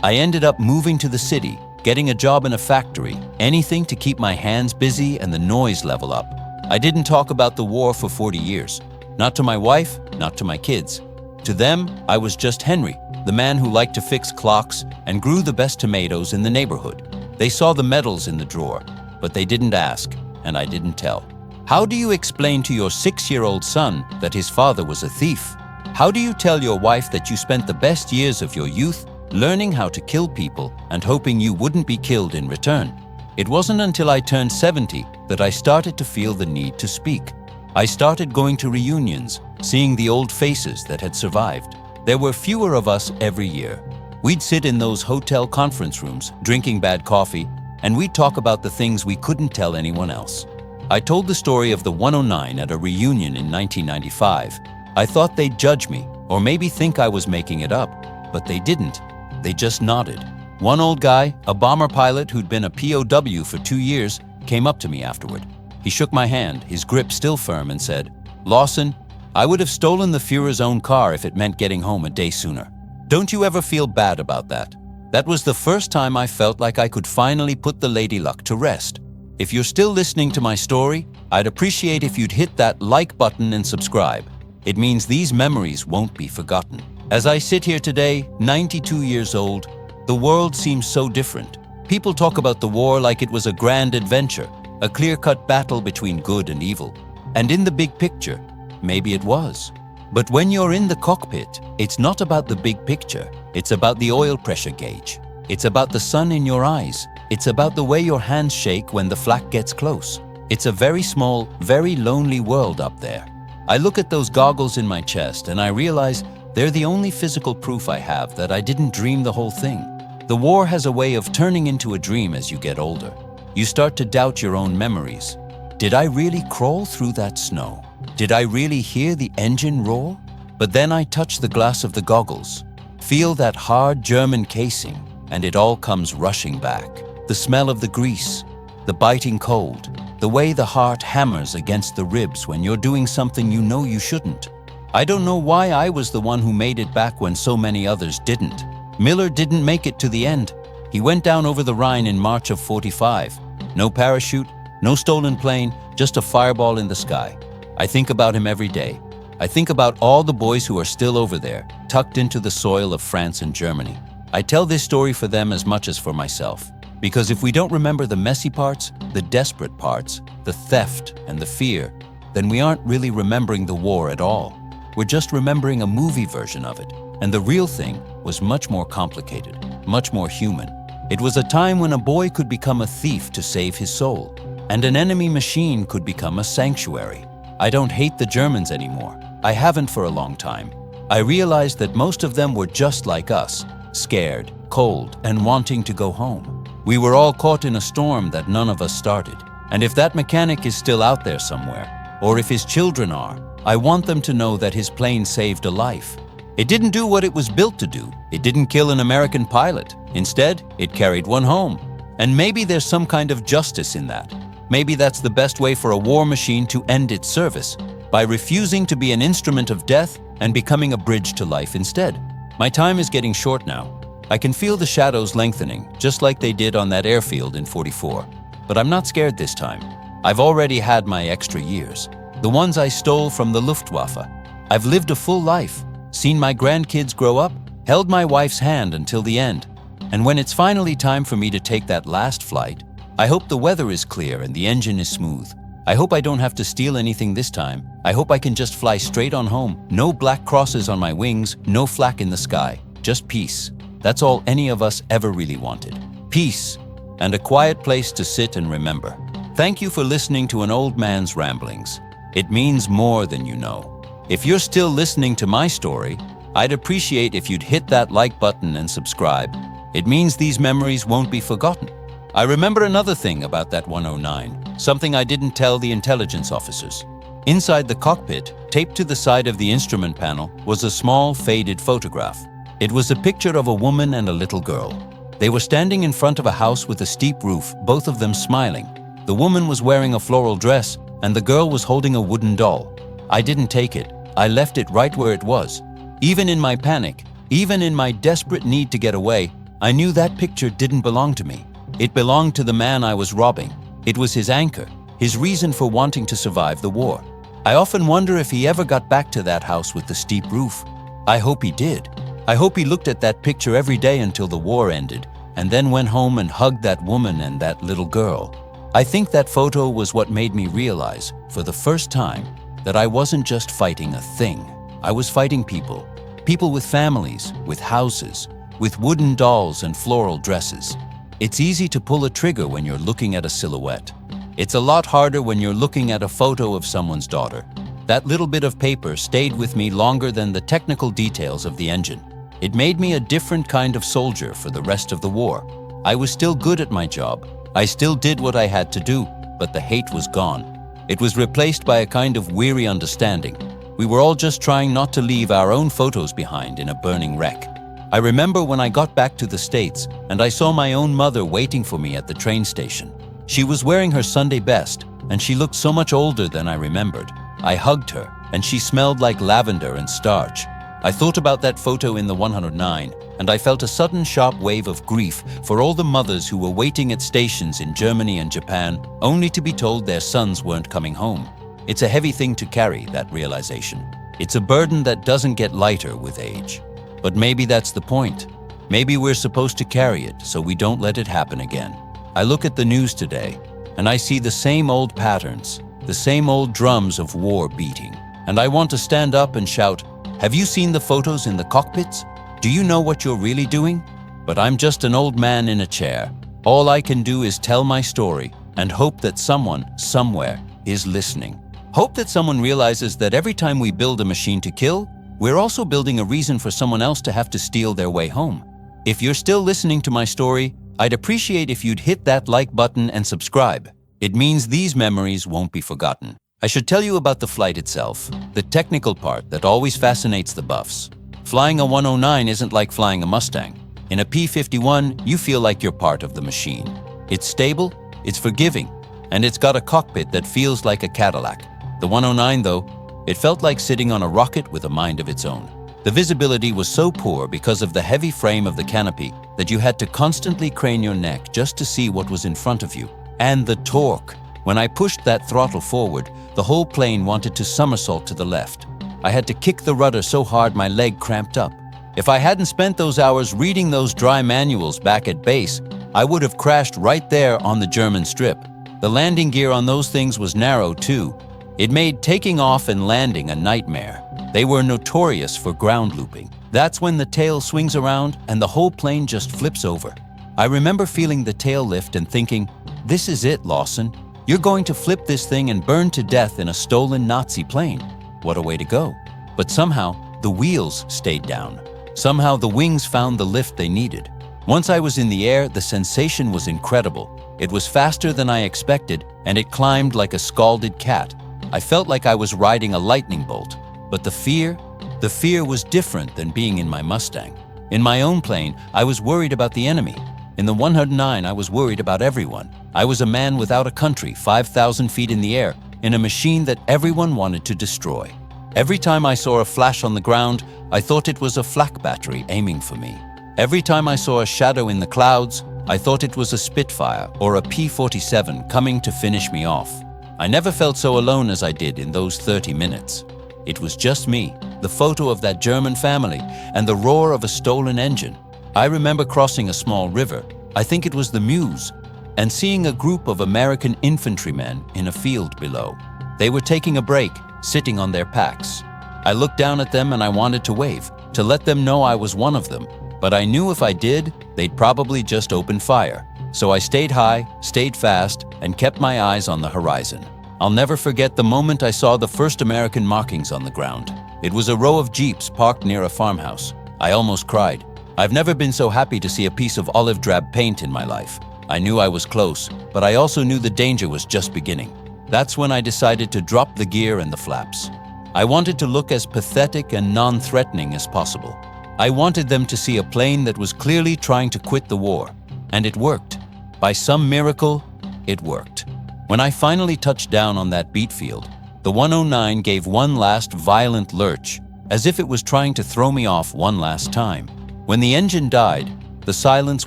I ended up moving to the city, getting a job in a factory, anything to keep my hands busy and the noise level up. I didn't talk about the war for 40 years. Not to my wife, not to my kids. To them, I was just Henry, the man who liked to fix clocks and grew the best tomatoes in the neighborhood. They saw the medals in the drawer, but they didn't ask, and I didn't tell. How do you explain to your 6-year-old son that his father was a thief? How do you tell your wife that you spent the best years of your youth learning how to kill people and hoping you wouldn't be killed in return? It wasn't until I turned 70 that I started to feel the need to speak. I started going to reunions, seeing the old faces that had survived. There were fewer of us every year. We'd sit in those hotel conference rooms, drinking bad coffee, and we'd talk about the things we couldn't tell anyone else. I told the story of the 109 at a reunion in 1995. I thought they'd judge me, or maybe think I was making it up, but they didn't. They just nodded. One old guy, a bomber pilot who'd been a POW for 2 years, came up to me afterward. He shook my hand, his grip still firm, and said, "Lawson, I would have stolen the Führer's own car if it meant getting home a day sooner. Don't you ever feel bad about that?" That was the first time I felt like I could finally put the lady luck to rest. If you're still listening to my story, I'd appreciate if you'd hit that like button and subscribe. It means these memories won't be forgotten. As I sit here today, 92 years old, the world seems so different. People talk about the war like it was a grand adventure, a clear-cut battle between good and evil. And in the big picture, maybe it was. But when you're in the cockpit, it's not about the big picture. It's about the oil pressure gauge. It's about the sun in your eyes. It's about the way your hands shake when the flak gets close. It's a very small, very lonely world up there. I look at those goggles in my chest and I realize they're the only physical proof I have that I didn't dream the whole thing. The war has a way of turning into a dream as you get older. You start to doubt your own memories. Did I really crawl through that snow? Did I really hear the engine roar? But then I touch the glass of the goggles, feel that hard German casing, and it all comes rushing back. The smell of the grease, the biting cold, the way the heart hammers against the ribs when you're doing something you know you shouldn't. I don't know why I was the one who made it back when so many others didn't. Miller didn't make it to the end. He went down over the Rhine in March of '45. No parachute, no stolen plane, just a fireball in the sky. I think about him every day. I think about all the boys who are still over there, tucked into the soil of France and Germany. I tell this story for them as much as for myself. Because if we don't remember the messy parts, the desperate parts, the theft and the fear, then we aren't really remembering the war at all. We're just remembering a movie version of it. And the real thing was much more complicated, much more human. It was a time when a boy could become a thief to save his soul, and an enemy machine could become a sanctuary. I don't hate the Germans anymore. I haven't for a long time. I realized that most of them were just like us, scared, cold, and wanting to go home. We were all caught in a storm that none of us started. And if that mechanic is still out there somewhere, or if his children are, I want them to know that his plane saved a life. It didn't do what it was built to do. It didn't kill an American pilot. Instead, it carried one home. And maybe there's some kind of justice in that. Maybe that's the best way for a war machine to end its service, by refusing to be an instrument of death and becoming a bridge to life instead. My time is getting short now. I can feel the shadows lengthening, just like they did on that airfield in '44. But I'm not scared this time. I've already had my extra years, the ones I stole from the Luftwaffe. I've lived a full life, seen my grandkids grow up, held my wife's hand until the end. And when it's finally time for me to take that last flight, I hope the weather is clear and the engine is smooth. I hope I don't have to steal anything this time. I hope I can just fly straight on home. No black crosses on my wings, no flak in the sky, just peace. That's all any of us ever really wanted. Peace, and a quiet place to sit and remember. Thank you for listening to an old man's ramblings. It means more than you know. If you're still listening to my story, I'd appreciate if you'd hit that like button and subscribe. It means these memories won't be forgotten. I remember another thing about that 109, something I didn't tell the intelligence officers. Inside the cockpit, taped to the side of the instrument panel, was a small, faded photograph. It was a picture of a woman and a little girl. They were standing in front of a house with a steep roof, both of them smiling. The woman was wearing a floral dress, and the girl was holding a wooden doll. I didn't take it. I left it right where it was. Even in my panic, even in my desperate need to get away, I knew that picture didn't belong to me. It belonged to the man I was robbing. It was his anchor, his reason for wanting to survive the war. I often wonder if he ever got back to that house with the steep roof. I hope he did. I hope he looked at that picture every day until the war ended, and then went home and hugged that woman and that little girl. I think that photo was what made me realize, for the first time, that I wasn't just fighting a thing. I was fighting people. People with families, with houses, with wooden dolls and floral dresses. It's easy to pull a trigger when you're looking at a silhouette. It's a lot harder when you're looking at a photo of someone's daughter. That little bit of paper stayed with me longer than the technical details of the engine. It made me a different kind of soldier for the rest of the war. I was still good at my job. I still did what I had to do, but the hate was gone. It was replaced by a kind of weary understanding. We were all just trying not to leave our own photos behind in a burning wreck. I remember when I got back to the States and I saw my own mother waiting for me at the train station. She was wearing her Sunday best, and she looked so much older than I remembered. I hugged her, and she smelled like lavender and starch. I thought about that photo in the 109, and I felt a sudden sharp wave of grief for all the mothers who were waiting at stations in Germany and Japan, only to be told their sons weren't coming home. It's a heavy thing to carry, that realization. It's a burden that doesn't get lighter with age. But maybe that's the point. Maybe we're supposed to carry it so we don't let it happen again. I look at the news today, and I see the same old patterns, the same old drums of war beating. And I want to stand up and shout, "Have you seen the photos in the cockpits? Do you know what you're really doing?" But I'm just an old man in a chair. All I can do is tell my story and hope that someone, somewhere, is listening. Hope that someone realizes that every time we build a machine to kill, we're also building a reason for someone else to have to steal their way home. If you're still listening to my story, I'd appreciate if you'd hit that like button and subscribe. It means these memories won't be forgotten. I should tell you about the flight itself, the technical part that always fascinates the buffs. Flying a 109 isn't like flying a Mustang. In a P-51, you feel like you're part of the machine. It's stable, it's forgiving, and it's got a cockpit that feels like a Cadillac. The 109, though, It felt like sitting on a rocket with a mind of its own. The visibility was so poor because of the heavy frame of the canopy that you had to constantly crane your neck just to see what was in front of you. And the torque! When I pushed that throttle forward, the whole plane wanted to somersault to the left. I had to kick the rudder so hard my leg cramped up. If I hadn't spent those hours reading those dry manuals back at base, I would have crashed right there on the German strip. The landing gear on those things was narrow too. It made taking off and landing a nightmare. They were notorious for ground looping. That's when the tail swings around and the whole plane just flips over. I remember feeling the tail lift and thinking, "This is it, Lawson. You're going to flip this thing and burn to death in a stolen Nazi plane. What a way to go." But somehow, the wheels stayed down. Somehow the wings found the lift they needed. Once I was in the air, the sensation was incredible. It was faster than I expected, and it climbed like a scalded cat. I felt like I was riding a lightning bolt. But the fear was different than being in my Mustang. In my own plane, I was worried about the enemy. In the 109, I was worried about everyone. I was a man without a country, 5,000 feet in the air, in a machine that everyone wanted to destroy. Every time I saw a flash on the ground, I thought it was a flak battery aiming for me. Every time I saw a shadow in the clouds, I thought it was a Spitfire or a P-47 coming to finish me off. I never felt so alone as I did in those 30 minutes. It was just me, the photo of that German family, and the roar of a stolen engine. I remember crossing a small river, I think it was the Meuse, and seeing a group of American infantrymen in a field below. They were taking a break, sitting on their packs. I looked down at them and I wanted to wave, to let them know I was one of them. But I knew if I did, they'd probably just open fire. So I stayed high, stayed fast, and kept my eyes on the horizon. I'll never forget the moment I saw the first American markings on the ground. It was a row of jeeps parked near a farmhouse. I almost cried. I've never been so happy to see a piece of olive drab paint in my life. I knew I was close, but I also knew the danger was just beginning. That's when I decided to drop the gear and the flaps. I wanted to look as pathetic and non-threatening as possible. I wanted them to see a plane that was clearly trying to quit the war. And it worked. By some miracle, it worked. When I finally touched down on that beat field, the 109 gave one last violent lurch, as if it was trying to throw me off one last time. When the engine died, the silence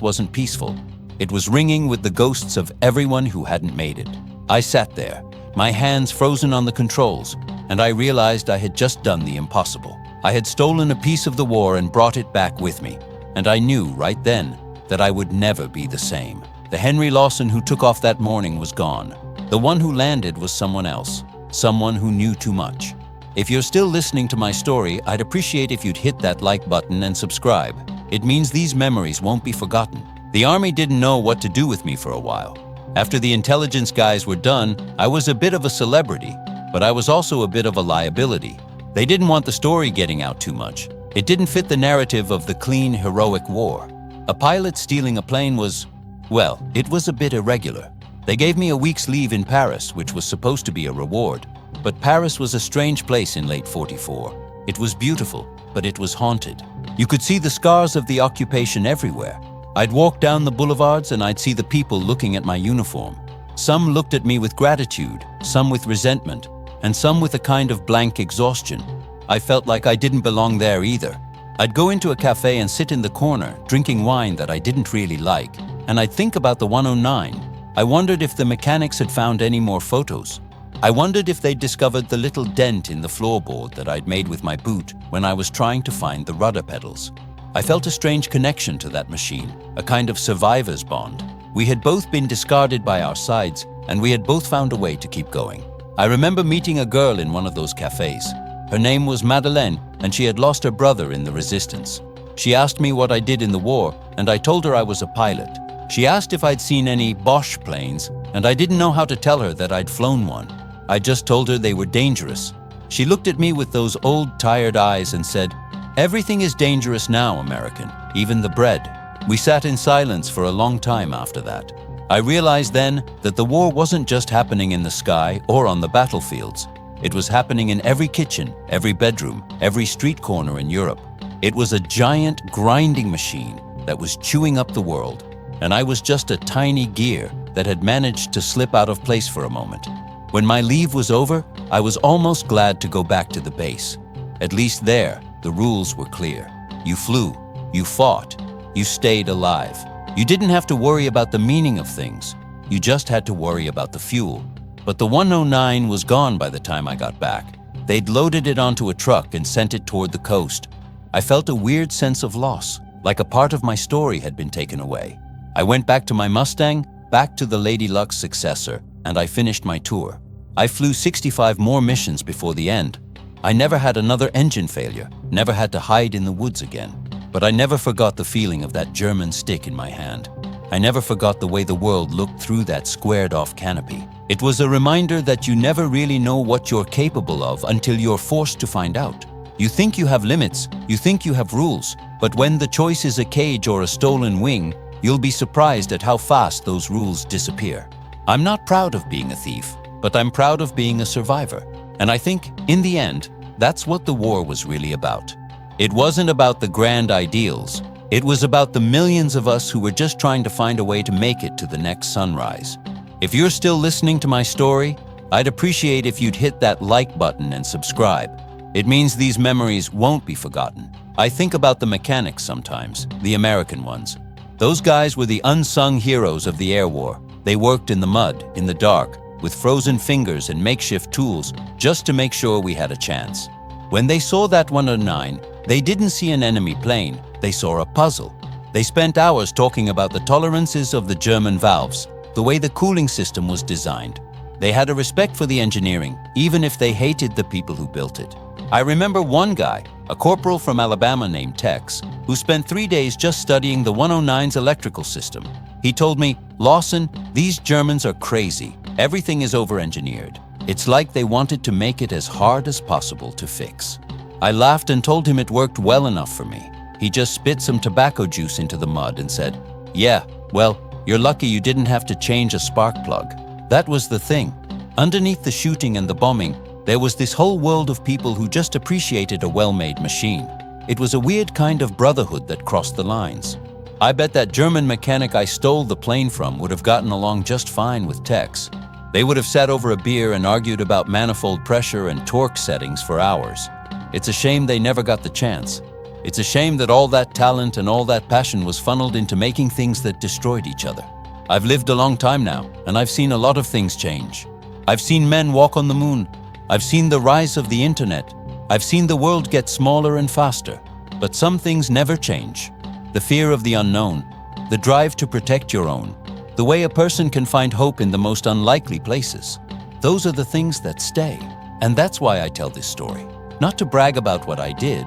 wasn't peaceful. It was ringing with the ghosts of everyone who hadn't made it. I sat there, my hands frozen on the controls, and I realized I had just done the impossible. I had stolen a piece of the war and brought it back with me, and I knew right then that I would never be the same. The Henry Lawson who took off that morning was gone. The one who landed was someone else, someone who knew too much. If you're still listening to my story, I'd appreciate if you'd hit that like button and subscribe. It means these memories won't be forgotten. The Army didn't know what to do with me for a while. After the intelligence guys were done, I was a bit of a celebrity, but I was also a bit of a liability. They didn't want the story getting out too much. It didn't fit the narrative of the clean, heroic war. A pilot stealing a plane was, well, it was a bit irregular. They gave me a week's leave in Paris, which was supposed to be a reward. But Paris was a strange place in late '44. It was beautiful, but it was haunted. You could see the scars of the occupation everywhere. I'd walk down the boulevards and I'd see the people looking at my uniform. Some looked at me with gratitude, some with resentment, and some with a kind of blank exhaustion. I felt like I didn't belong there either. I'd go into a cafe and sit in the corner, drinking wine that I didn't really like, and I'd think about the 109. I wondered if the mechanics had found any more photos. I wondered if they'd discovered the little dent in the floorboard that I'd made with my boot when I was trying to find the rudder pedals. I felt a strange connection to that machine, a kind of survivor's bond. We had both been discarded by our sides, and we had both found a way to keep going. I remember meeting a girl in one of those cafes. Her name was Madeleine, and she had lost her brother in the resistance. She asked me what I did in the war, and I told her I was a pilot. She asked if I'd seen any Bosch planes, and I didn't know how to tell her that I'd flown one. I just told her they were dangerous. She looked at me with those old, tired eyes and said, "Everything is dangerous now, American, even the bread." We sat in silence for a long time after that. I realized then that the war wasn't just happening in the sky or on the battlefields. It was happening in every kitchen, every bedroom, every street corner in Europe. It was a giant grinding machine that was chewing up the world, and I was just a tiny gear that had managed to slip out of place for a moment. When my leave was over, I was almost glad to go back to the base. At least there, the rules were clear. You flew, you fought, you stayed alive. You didn't have to worry about the meaning of things. You just had to worry about the fuel. But the 109 was gone by the time I got back. They'd loaded it onto a truck and sent it toward the coast. I felt a weird sense of loss, like a part of my story had been taken away. I went back to my Mustang, back to the Lady Luck's successor, and I finished my tour. I flew 65 more missions before the end. I never had another engine failure, never had to hide in the woods again. But I never forgot the feeling of that German stick in my hand. I never forgot the way the world looked through that squared-off canopy. It was a reminder that you never really know what you're capable of until you're forced to find out. You think you have limits, you think you have rules, but when the choice is a cage or a stolen wing, you'll be surprised at how fast those rules disappear. I'm not proud of being a thief, but I'm proud of being a survivor. And I think, in the end, that's what the war was really about. It wasn't about the grand ideals. It was about the millions of us who were just trying to find a way to make it to the next sunrise. If you're still listening to my story, I'd appreciate if you'd hit that like button and subscribe. It means these memories won't be forgotten. I think about the mechanics sometimes, the American ones. Those guys were the unsung heroes of the air war. They worked in the mud, in the dark, with frozen fingers and makeshift tools just to make sure we had a chance. When they saw that 109, they didn't see an enemy plane, they saw a puzzle. They spent hours talking about the tolerances of the German valves, the way the cooling system was designed. They had a respect for the engineering, even if they hated the people who built it. I remember one guy, a corporal from Alabama named Tex, who spent 3 days just studying the 109's electrical system. He told me, "Lawson, these Germans are crazy. Everything is over-engineered. It's like they wanted to make it as hard as possible to fix." I laughed and told him it worked well enough for me. He just spit some tobacco juice into the mud and said, "Yeah, well, you're lucky you didn't have to change a spark plug." That was the thing. Underneath the shooting and the bombing, there was this whole world of people who just appreciated a well-made machine. It was a weird kind of brotherhood that crossed the lines. I bet that German mechanic I stole the plane from would have gotten along just fine with Tex. They would have sat over a beer and argued about manifold pressure and torque settings for hours. It's a shame they never got the chance. It's a shame that all that talent and all that passion was funneled into making things that destroyed each other. I've lived a long time now, and I've seen a lot of things change. I've seen men walk on the moon. I've seen the rise of the internet. I've seen the world get smaller and faster. But some things never change. The fear of the unknown, the drive to protect your own, the way a person can find hope in the most unlikely places. Those are the things that stay. And that's why I tell this story. Not to brag about what I did,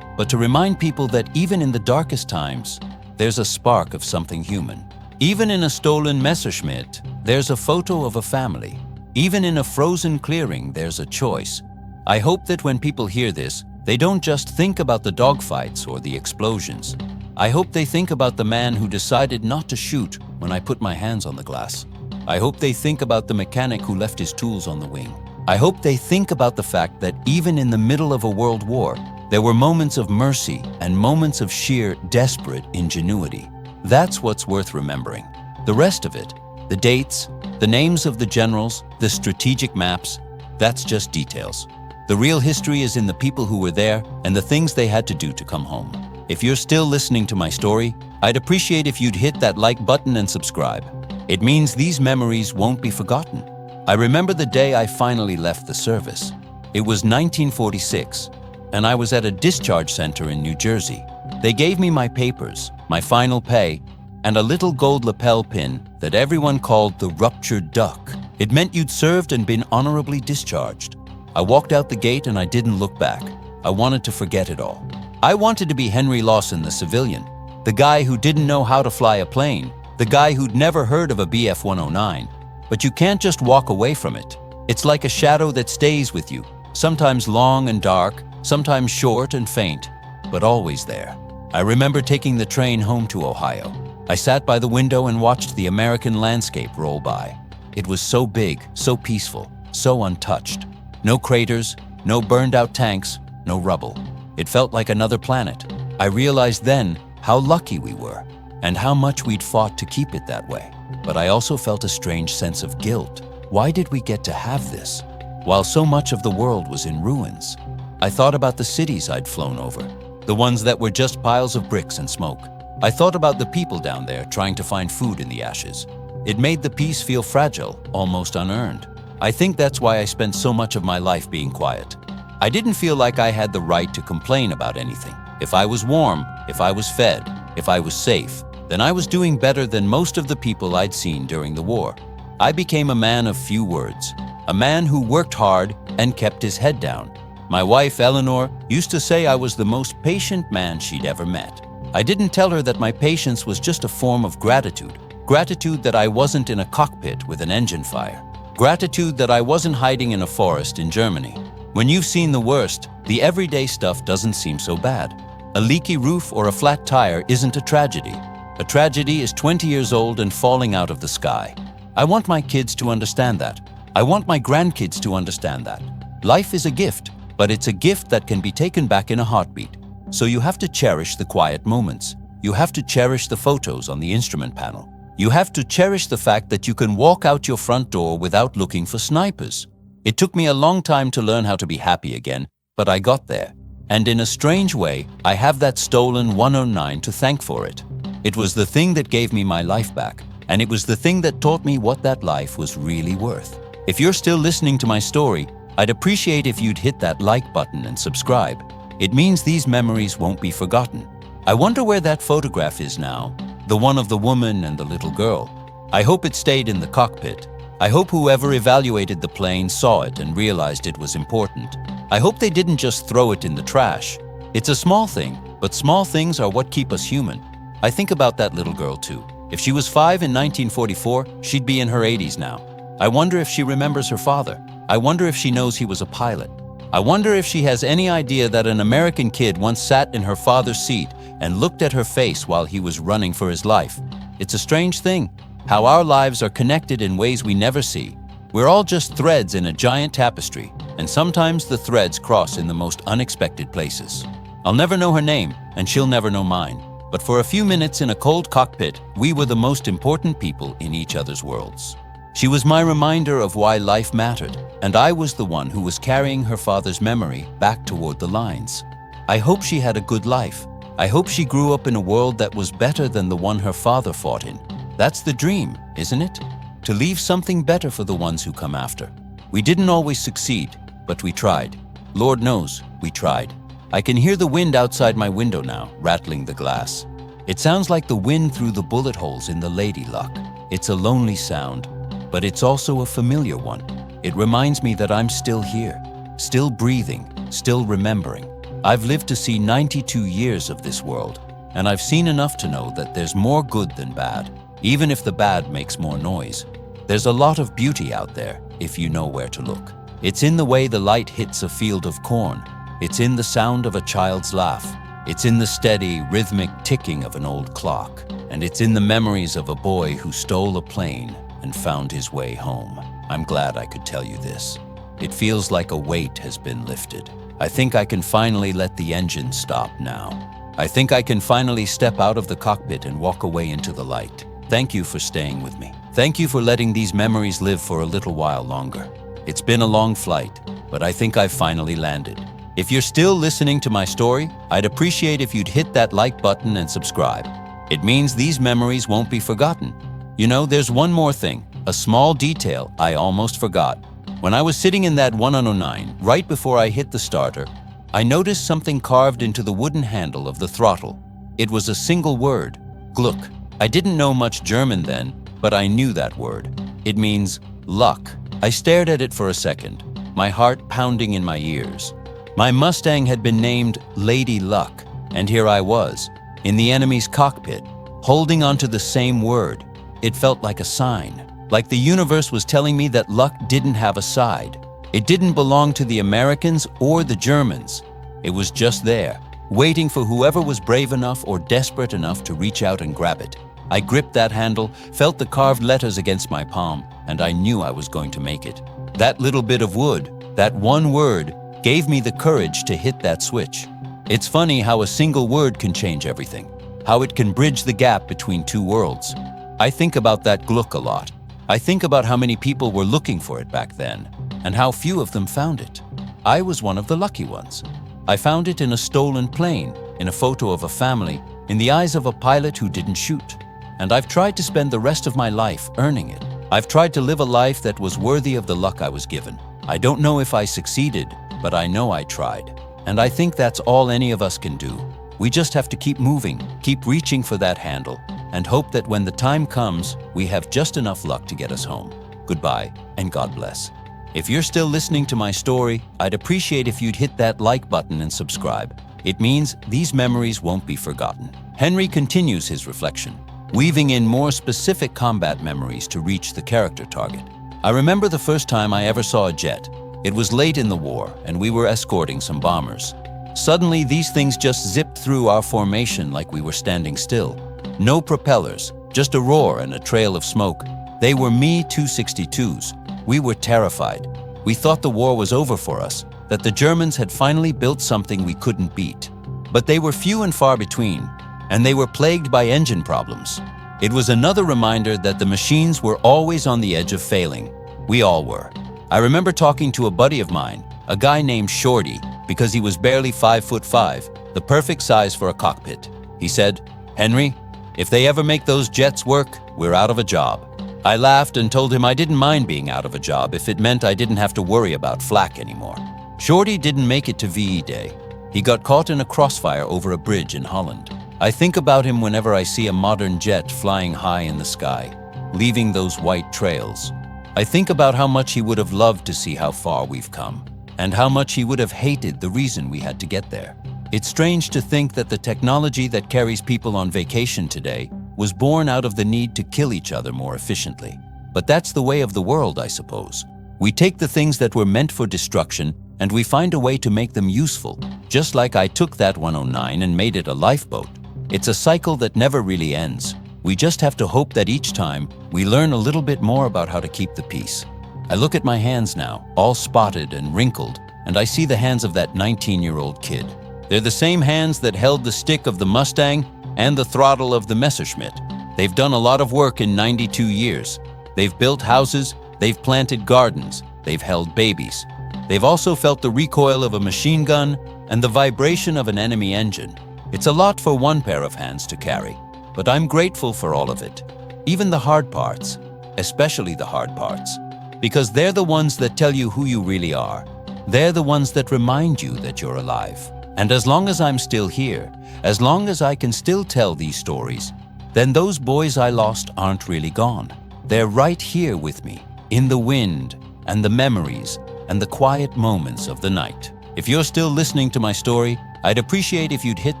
but to remind people that even in the darkest times, there's a spark of something human. Even in a stolen Messerschmitt, there's a photo of a family. Even in a frozen clearing, there's a choice. I hope that when people hear this, they don't just think about the dogfights or the explosions. I hope they think about the man who decided not to shoot when I put my hands on the glass. I hope they think about the mechanic who left his tools on the wing. I hope they think about the fact that even in the middle of a world war, there were moments of mercy and moments of sheer, desperate ingenuity. That's what's worth remembering. The rest of it, the dates, the names of the generals, the strategic maps, that's just details. The real history is in the people who were there and the things they had to do to come home. If you're still listening to my story, I'd appreciate if you'd hit that like button and subscribe. It means these memories won't be forgotten. I remember the day I finally left the service. It was 1946, and I was at a discharge center in New Jersey. They gave me my papers, my final pay, and a little gold lapel pin that everyone called the ruptured duck. It meant you'd served and been honorably discharged. I walked out the gate and I didn't look back. I wanted to forget it all. I wanted to be Henry Lawson, the civilian, the guy who didn't know how to fly a plane, the guy who'd never heard of a Bf-109. But you can't just walk away from it. It's like a shadow that stays with you, sometimes long and dark, sometimes short and faint, but always there. I remember taking the train home to Ohio. I sat by the window and watched the American landscape roll by. It was so big, so peaceful, so untouched. No craters, no burned-out tanks, no rubble. It felt like another planet. I realized then how lucky we were and how much we'd fought to keep it that way. But I also felt a strange sense of guilt. Why did we get to have this? while so much of the world was in ruins. I thought about the cities I'd flown over, the ones that were just piles of bricks and smoke. I thought about the people down there trying to find food in the ashes. It made the peace feel fragile, almost unearned. I think that's why I spent so much of my life being quiet. I didn't feel like I had the right to complain about anything. If I was warm, if I was fed, if I was safe, then I was doing better than most of the people I'd seen during the war. I became a man of few words, a man who worked hard and kept his head down. My wife, Eleanor, used to say I was the most patient man she'd ever met. I didn't tell her that my patience was just a form of gratitude. Gratitude that I wasn't in a cockpit with an engine fire. Gratitude that I wasn't hiding in a forest in Germany. When you've seen the worst, the everyday stuff doesn't seem so bad. A leaky roof or a flat tire isn't a tragedy. A tragedy is 20 years old and falling out of the sky. I want my kids to understand that. I want my grandkids to understand that. Life is a gift, but it's a gift that can be taken back in a heartbeat. So you have to cherish the quiet moments. You have to cherish the photos on the instrument panel. You have to cherish the fact that you can walk out your front door without looking for snipers. It took me a long time to learn how to be happy again, but I got there. And in a strange way, I have that stolen 109 to thank for it. It was the thing that gave me my life back, and it was the thing that taught me what that life was really worth. If you're still listening to my story, I'd appreciate if you'd hit that like button and subscribe. It means these memories won't be forgotten. I wonder where that photograph is now, the one of the woman and the little girl. I hope it stayed in the cockpit. I hope whoever evaluated the plane saw it and realized it was important. I hope they didn't just throw it in the trash. It's a small thing, but small things are what keep us human. I think about that little girl too. If she was 5 in 1944, she'd be in her 80s now. I wonder if she remembers her father. I wonder if she knows he was a pilot. I wonder if she has any idea that an American kid once sat in her father's seat and looked at her face while he was running for his life. It's a strange thing, how our lives are connected in ways we never see. We're all just threads in a giant tapestry, and sometimes the threads cross in the most unexpected places. I'll never know her name, and she'll never know mine. But for a few minutes in a cold cockpit, we were the most important people in each other's worlds. She was my reminder of why life mattered, and I was the one who was carrying her father's memory back toward the lines. I hope she had a good life. I hope she grew up in a world that was better than the one her father fought in. That's the dream, isn't it? To leave something better for the ones who come after. We didn't always succeed, but we tried. Lord knows, we tried. I can hear the wind outside my window now, rattling the glass. It sounds like the wind through the bullet holes in the Lady Luck. It's a lonely sound, but it's also a familiar one. It reminds me that I'm still here, still breathing, still remembering. I've lived to see 92 years of this world, and I've seen enough to know that there's more good than bad, even if the bad makes more noise. There's a lot of beauty out there, if you know where to look. It's in the way the light hits a field of corn. It's in the sound of a child's laugh. It's in the steady, rhythmic ticking of an old clock. And it's in the memories of a boy who stole a plane and found his way home. I'm glad I could tell you this. It feels like a weight has been lifted. I think I can finally let the engine stop now. I think I can finally step out of the cockpit and walk away into the light. Thank you for staying with me. Thank you for letting these memories live for a little while longer. It's been a long flight, but I think I've finally landed. If you're still listening to my story, I'd appreciate if you'd hit that like button and subscribe. It means these memories won't be forgotten. You know, there's one more thing, a small detail I almost forgot. When I was sitting in that 109, right before I hit the starter, I noticed something carved into the wooden handle of the throttle. It was a single word, Glück. I didn't know much German then, but I knew that word. It means luck. I stared at it for a second, my heart pounding in my ears. My Mustang had been named Lady Luck, and here I was, in the enemy's cockpit, holding onto the same word. It felt like a sign, like the universe was telling me that luck didn't have a side. It didn't belong to the Americans or the Germans. It was just there, waiting for whoever was brave enough or desperate enough to reach out and grab it. I gripped that handle, felt the carved letters against my palm, and I knew I was going to make it. That little bit of wood, that one word, gave me the courage to hit that switch. It's funny how a single word can change everything, how it can bridge the gap between two worlds. I think about that Glück a lot. I think about how many people were looking for it back then, and how few of them found it. I was one of the lucky ones. I found it in a stolen plane, in a photo of a family, in the eyes of a pilot who didn't shoot. And I've tried to spend the rest of my life earning it. I've tried to live a life that was worthy of the luck I was given. I don't know if I succeeded, but I know I tried. And I think that's all any of us can do. We just have to keep moving, keep reaching for that handle, and hope that when the time comes, we have just enough luck to get us home. Goodbye, and God bless. If you're still listening to my story, I'd appreciate if you'd hit that like button and subscribe. It means these memories won't be forgotten. Henry continues his reflection, weaving in more specific combat memories to reach the character target. I remember the first time I ever saw a jet. It was late in the war, and we were escorting some bombers. Suddenly, these things just zipped through our formation like we were standing still. No propellers, just a roar and a trail of smoke. They were Me-262s. We were terrified. We thought the war was over for us, that the Germans had finally built something we couldn't beat. But they were few and far between, and they were plagued by engine problems. It was another reminder that the machines were always on the edge of failing. We all were. I remember talking to a buddy of mine, a guy named Shorty, because he was barely 5'5", the perfect size for a cockpit. He said, "Henry, if they ever make those jets work, we're out of a job." I laughed and told him I didn't mind being out of a job if it meant I didn't have to worry about flak anymore. Shorty didn't make it to VE Day. He got caught in a crossfire over a bridge in Holland. I think about him whenever I see a modern jet flying high in the sky, leaving those white trails. I think about how much he would have loved to see how far we've come, and how much he would have hated the reason we had to get there. It's strange to think that the technology that carries people on vacation today was born out of the need to kill each other more efficiently. But that's the way of the world, I suppose. We take the things that were meant for destruction and we find a way to make them useful, just like I took that 109 and made it a lifeboat. It's a cycle that never really ends. We just have to hope that each time we learn a little bit more about how to keep the peace. I look at my hands now, all spotted and wrinkled, and I see the hands of that 19-year-old kid. They're the same hands that held the stick of the Mustang and the throttle of the Messerschmitt. They've done a lot of work in 92 years. They've built houses, they've planted gardens, they've held babies. They've also felt the recoil of a machine gun and the vibration of an enemy engine. It's a lot for one pair of hands to carry, but I'm grateful for all of it. Even the hard parts, especially the hard parts, because they're the ones that tell you who you really are. They're the ones that remind you that you're alive. And as long as I'm still here, as long as I can still tell these stories, then those boys I lost aren't really gone. They're right here with me, in the wind and the memories and the quiet moments of the night. If you're still listening to my story, I'd appreciate if you'd hit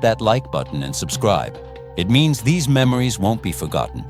that like button and subscribe. It means these memories won't be forgotten.